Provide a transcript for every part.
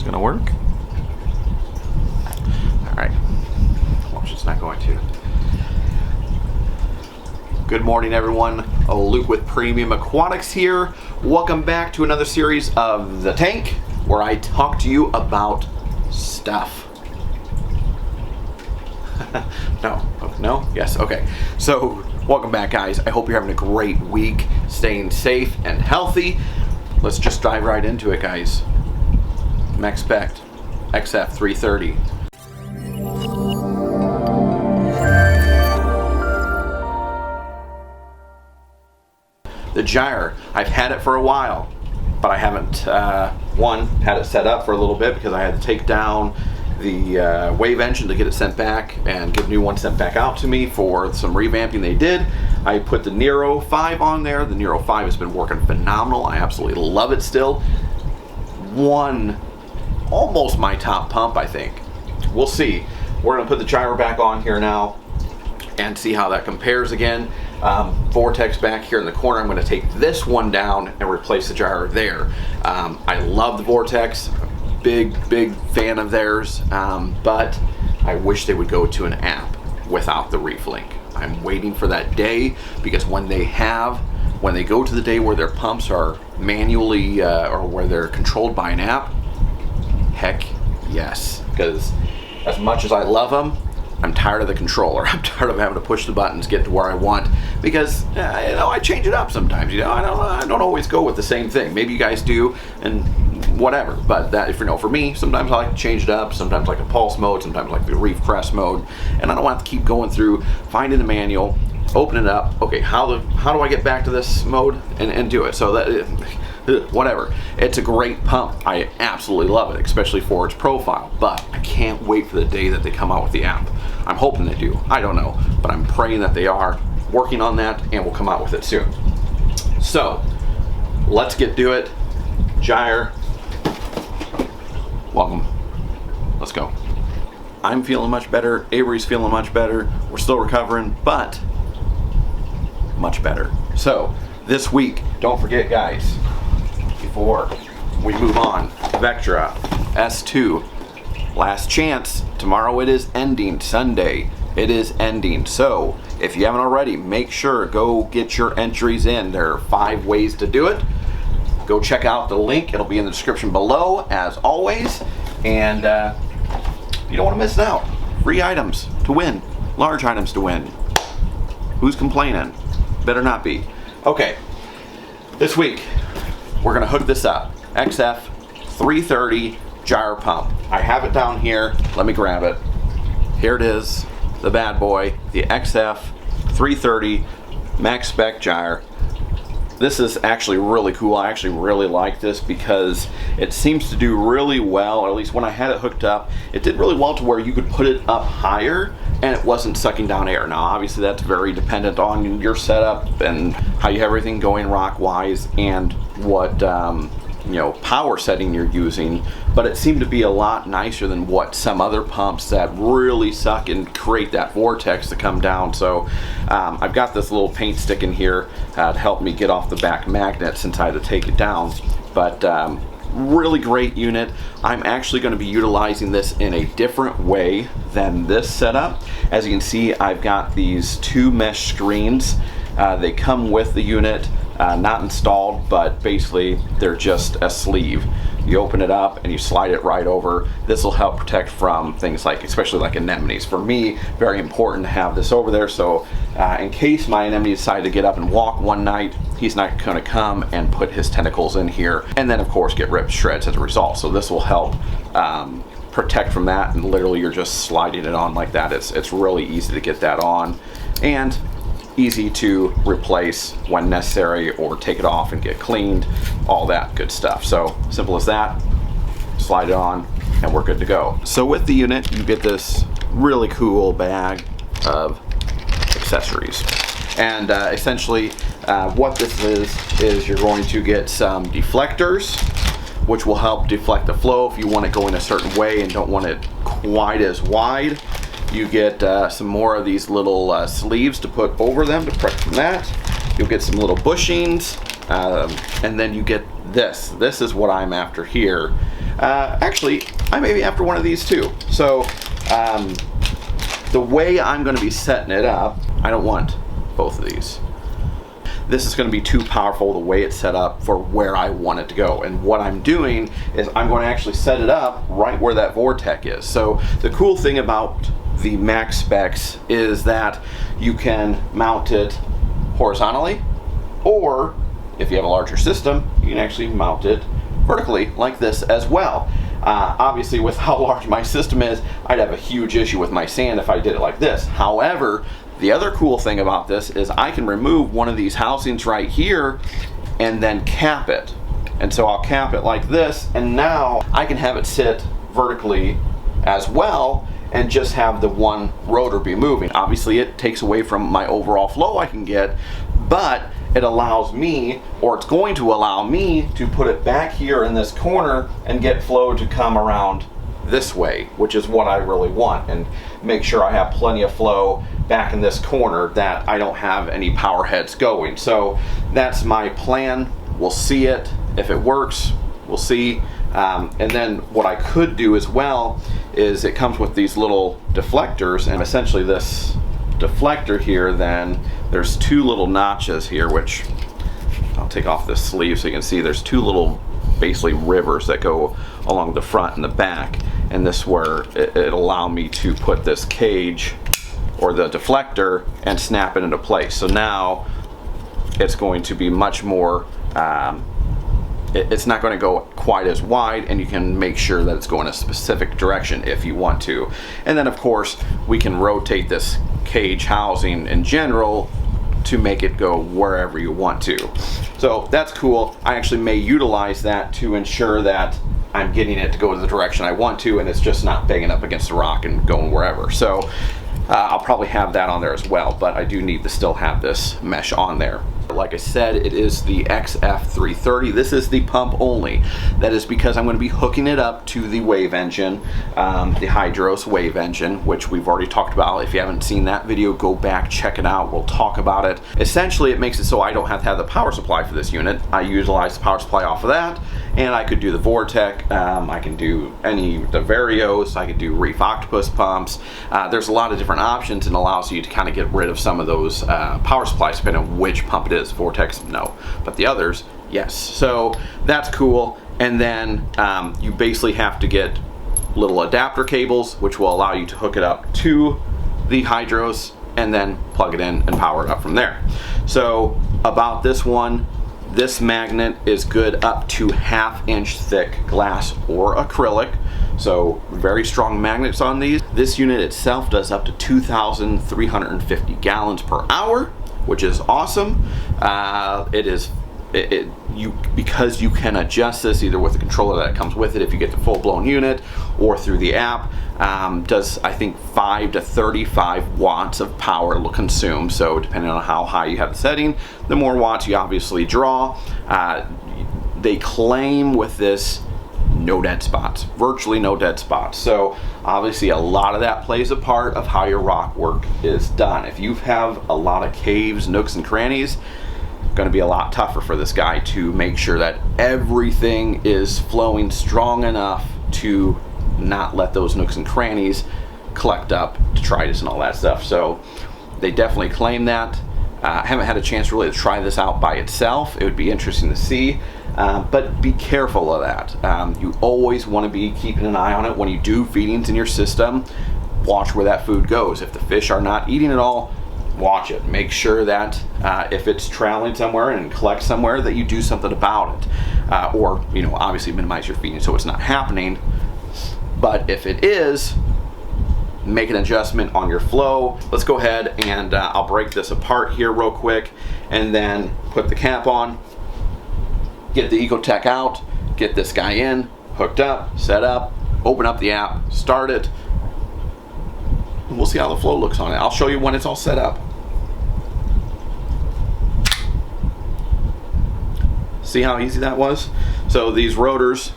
gonna work. Alright. Watch, it's not going to. Good morning, everyone. Luke with Premium Aquatics here. Welcome back to another series of The Tank, where I talk to you about stuff. No? Yes, okay. So, welcome back, guys. I hope you're having a great week, staying safe and healthy. Let's just dive right into it, guys. Maxspect XF 330. The Gyre, I've had it for a while, but I haven't, had it set up for a little bit because I had to take down the wave engine to get it sent back and get a new one sent back out to me for some revamping they did. I put the Nero 5 on there. The Nero 5 has been working phenomenal. I absolutely love it still. Almost my top pump, I think. We'll see. We're gonna put the Gyre back on here now and see how that compares again. Vortech's back here in the corner. I'm going to take this one down and replace the Gyre there. I love the Vortex, big fan of theirs, but I wish they would go to an app without the reef link. I'm waiting for that day, because when they go to the day where their pumps are manually or where they're controlled by an app, heck yes, because as much as I love them, I'm tired of the controller. I'm tired of having to push the buttons, get to where I want, because I change it up sometimes. I don't always go with the same thing. Maybe you guys do, and whatever. But that, for me, sometimes I like to change it up. Sometimes I like the pulse mode. Sometimes I like the reef crest mode, and I don't want to keep going through finding the manual, open it up. Okay, how do I get back to this mode and do it? So that. Whatever. It's a great pump. I absolutely love it, especially for its profile, but I can't wait for the day that they come out with the app. I'm hoping they do. I don't know, but I'm praying that they are working on that and will come out with it soon. So let's get to it. Gyre, welcome. Let's go. I'm feeling much better. Avery's feeling much better. We're still recovering, but much better. So this week, don't forget, guys, before we move on, Vectra S2, last chance. Tomorrow it is ending. Sunday it is ending. So if you haven't already, make sure go get your entries in. There are 5 ways to do it. Go check out the link. It'll be in the description below, as always. And you don't want to miss out. Free items to win. Large items to win. Who's complaining? Better not be. Okay. This week, we're gonna hook this up. XF 330 Gyre pump. I have it down here. Let me grab it. Here it is, the bad boy, the XF 330 Maxspect Gyre. This is actually really cool. I actually really like this because it seems to do really well, or at least when I had it hooked up, it did really well to where you could put it up higher and it wasn't sucking down air. Now obviously that's very dependent on your setup and how you have everything going rock wise and what power setting you're using, but it seemed to be a lot nicer than what some other pumps that really suck and create that vortex to come down. So I've got this little paint stick in here to help me get off the back magnet since I had to take it down, but really great unit. I'm actually going to be utilizing this in a different way than this setup. As you can see, I've got these 2 mesh screens. They come with the unit, not installed, but basically they're just a sleeve. You open it up and you slide it right over. This will help protect from things like, especially like anemones. For me, very important to have this over there, so in case my anemone decide to get up and walk one night, he's not going to come and put his tentacles in here and then of course get ripped to shreds as a result. So this will help protect from that, and literally you're just sliding it on like that. It's really easy to get that on and easy to replace when necessary or take it off and get cleaned, all that good stuff. So simple as that. Slide it on and we're good to go. So with the unit you get this really cool bag of accessories, and essentially what this is you're going to get some deflectors, which will help deflect the flow if you want to go in a certain way and don't want it quite as wide. You get some more of these little sleeves to put over them to protect from that. You'll get some little bushings, and then you get this. This is what I'm after here. Actually, I may be after one of these too. So the way I'm going to be setting it up, I don't want both of these. This is going to be too powerful the way it's set up for where I want it to go. And what I'm doing is I'm going to actually set it up right where that Vortech is. So the cool thing about the Maxspecs is that you can mount it horizontally, or if you have a larger system, you can actually mount it vertically like this as well. Obviously, with how large my system is, I'd have a huge issue with my sand if I did it like this. However, the other cool thing about this is I can remove one of these housings right here and then cap it. And so I'll cap it like this, and now I can have it sit vertically as well and just have the one rotor be moving. Obviously, it takes away from my overall flow I can get, but it allows me, or it's going to allow me, to put it back here in this corner and get flow to come around this way, which is what I really want, and make sure I have plenty of flow back in this corner, that I don't have any power heads going. So that's my plan. We'll see it. If it works, we'll see. And then what I could do as well is it comes with these little deflectors, and essentially this deflector here, then there's two little notches here, which I'll take off this sleeve so you can see there's two little basically rivers that go along the front and the back, and this where it'll allow me to put this cage or the deflector and snap it into place. So now it's going to be much more it's not going to go quite as wide, and you can make sure that it's going a specific direction if you want to. And then of course we can rotate this cage housing in general to make it go wherever you want to. So that's cool. I actually may utilize that to ensure that I'm getting it to go to the direction I want to, and it's just not banging up against the rock and going wherever. So I'll probably have that on there as well, but I do need to still have this mesh on there. Like I said, it is the XF330. This is the pump only. That is because I'm going to be hooking it up to the wave engine, the Hydros wave engine, which we've already talked about. If you haven't seen that video, go back, check it out. We'll talk about it. Essentially, it makes it so I don't have to have the power supply for this unit. I utilize the power supply off of that, and I could do the Vortech. I can do the Varios. I could do Reef Octopus pumps. There's a lot of different options, and allows you to kind of get rid of some of those power supplies depending on which pump it is. Vortex, no, but the others, yes. So that's cool. And then you basically have to get little adapter cables, which will allow you to hook it up to the Hydros and then plug it in and power it up from there. So about this one, this magnet is good up to 1/2 inch thick glass or acrylic. So very strong magnets on these. This unit itself does up to 2,350 gallons per hour, which is awesome. Because you can adjust this either with the controller that comes with it if you get the full-blown unit, or through the app. Does, I think, 5 to 35 watts of power it'll consume. So depending on how high you have the setting, the more watts you obviously draw. They claim with this no dead spots, virtually no dead spots. So obviously a lot of that plays a part of how your rock work is done. If you have a lot of caves, nooks and crannies, going to be a lot tougher for this guy to make sure that everything is flowing strong enough to not let those nooks and crannies collect up, detritus and all that stuff. So they definitely claim that. I haven't had a chance really to try this out by itself. It would be interesting to see, but be careful of that. You always want to be keeping an eye on it when you do feedings in your system. Watch where that food goes. If the fish are not eating it all, watch it. Make sure that if it's traveling somewhere and collects somewhere, that you do something about it. Or, obviously minimize your feeding so it's not happening. But if it is, make an adjustment on your flow. Let's go ahead and I'll break this apart here real quick, and then put the cap on, get the Ecotech out, get this guy in, hooked up, set up, open up the app, start it, and we'll see how the flow looks on it. I'll show you when it's all set up. See how easy that was? So these rotors,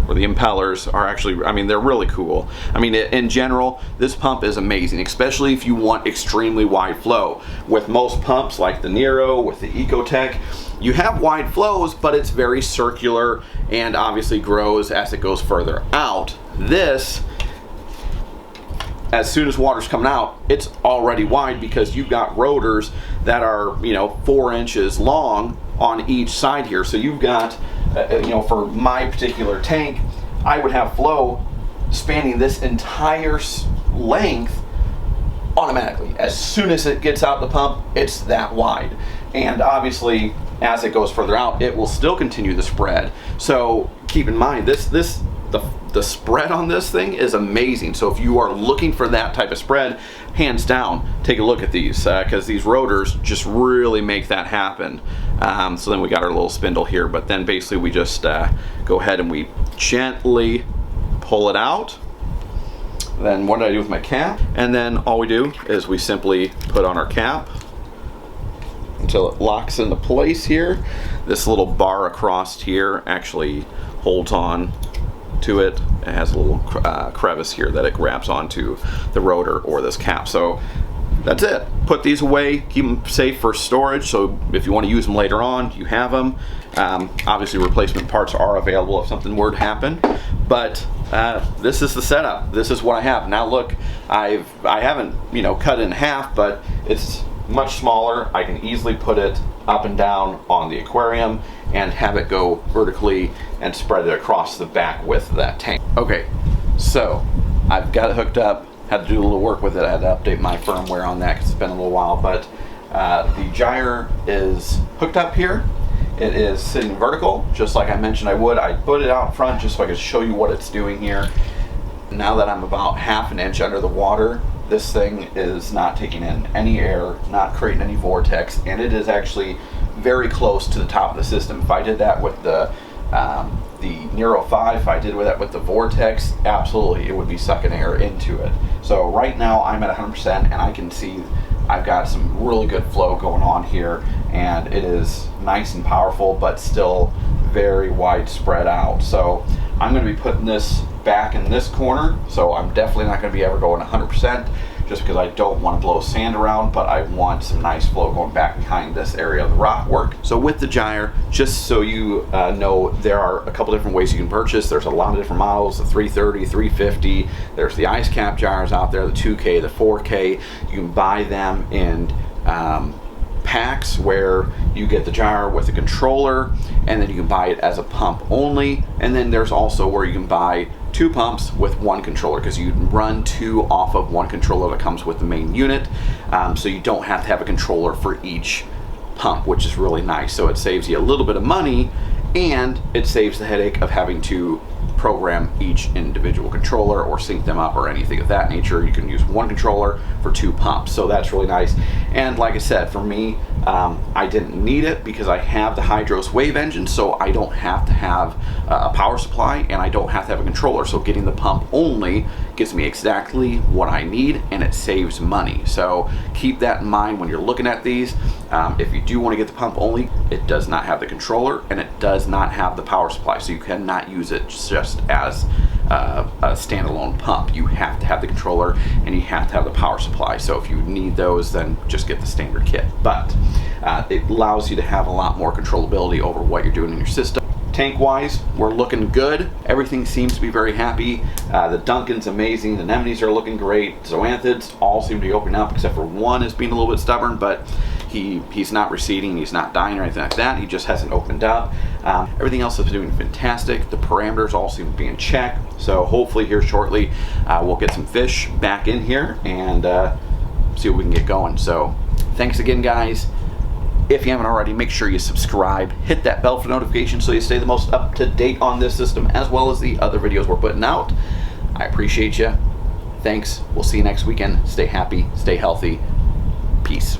or the impellers, are actually, they're really cool. In general, this pump is amazing, especially if you want extremely wide flow. With most pumps, like the Nero, with the Ecotech, you have wide flows, but it's very circular and obviously grows as it goes further out. This, as soon as water's coming out, it's already wide because you've got rotors that are, you know, 4 inches long on each side here. So you've got, you know, for my particular tank, I would have flow spanning this entire length automatically. As soon as it gets out the pump, it's that wide. And obviously, as it goes further out, it will still continue the spread. So keep in mind, the spread on this thing is amazing. So if you are looking for that type of spread, hands down, take a look at these, because these rotors just really make that happen. So then we got our little spindle here, but then basically we just go ahead and we gently pull it out. Then what do I do with my cap? And then all we do is we simply put on our cap until it locks into place here. This little bar across here actually holds on to it. It has a little crevice here that it grabs onto the rotor or this cap. So that's it. Put these away, keep them safe for storage, so if you want to use them later on, you have them. Obviously replacement parts are available if something were to happen, but this is the setup. This is what I have. Now look, I haven't, you know, cut it in half, but it's much smaller. I can easily put it up and down on the aquarium and have it go vertically and spread it across the back with that tank. Okay, so I've got it hooked up. Had to do a little work with it. I had to update my firmware on that because it's been a little while, but the gyre is hooked up here. It is sitting vertical, just like I mentioned I would. I put it out front just so I could show you what it's doing here. Now that I'm about 1/2 inch under the water, this thing is not taking in any air, not creating any vortex, and it is actually very close to the top of the system. If I did that with the Nero 5, if I did that with the Vortex, absolutely it would be sucking air into it. So right now I'm at 100% and I can see I've got some really good flow going on here, and it is nice and powerful but still very widespread out. So I'm going to be putting this back in this corner, so I'm definitely not going to be ever going 100% just because I don't want to blow sand around, but I want some nice flow going back behind this area of the rock work. So with the gyre, just so you know, there are a couple different ways you can purchase. There's a lot of different models, the 330, 350, there's the ice cap gyres out there, the 2K, the 4K. You can buy them in packs where you get the gyre with a controller, and then you can buy it as a pump only. And then there's also where you can buy 2 pumps with 1 controller, because you can run 2 off of 1 controller that comes with the main unit, so you don't have to have a controller for each pump, which is really nice. So it saves you a little bit of money, and it saves the headache of having to program each individual controller or sync them up or anything of that nature. You can use 1 controller for 2 pumps, so that's really nice. And like I said, for me, I didn't need it because I have the Hydros wave engine, so I don't have to have a power supply and I don't have to have a controller. So getting the pump only gives me exactly what I need, and it saves money. So keep that in mind when you're looking at these. If you do want to get the pump only, it does not have the controller and it does not have the power supply, so you cannot use it just as a standalone pump. You have to have the controller and you have to have the power supply. So if you need those, then just get the standard kit. But it allows you to have a lot more controllability over what you're doing in your system. Tank wise, we're looking good. Everything seems to be very happy. The Duncan's amazing. The Anemones are looking great. Zoanthids all seem to be opening up, except for one is being a little bit stubborn, but he's not receding, he's not dying or anything like that. He just hasn't opened up. Everything else is doing fantastic. The parameters all seem to be in check. So hopefully here shortly we'll get some fish back in here and see what we can get going. So thanks again, guys. If you haven't already, make sure you subscribe, hit that bell for notifications so you stay the most up to date on this system as well as the other videos we're putting out. I appreciate you. Thanks. We'll see you next weekend. Stay happy, stay healthy. Peace.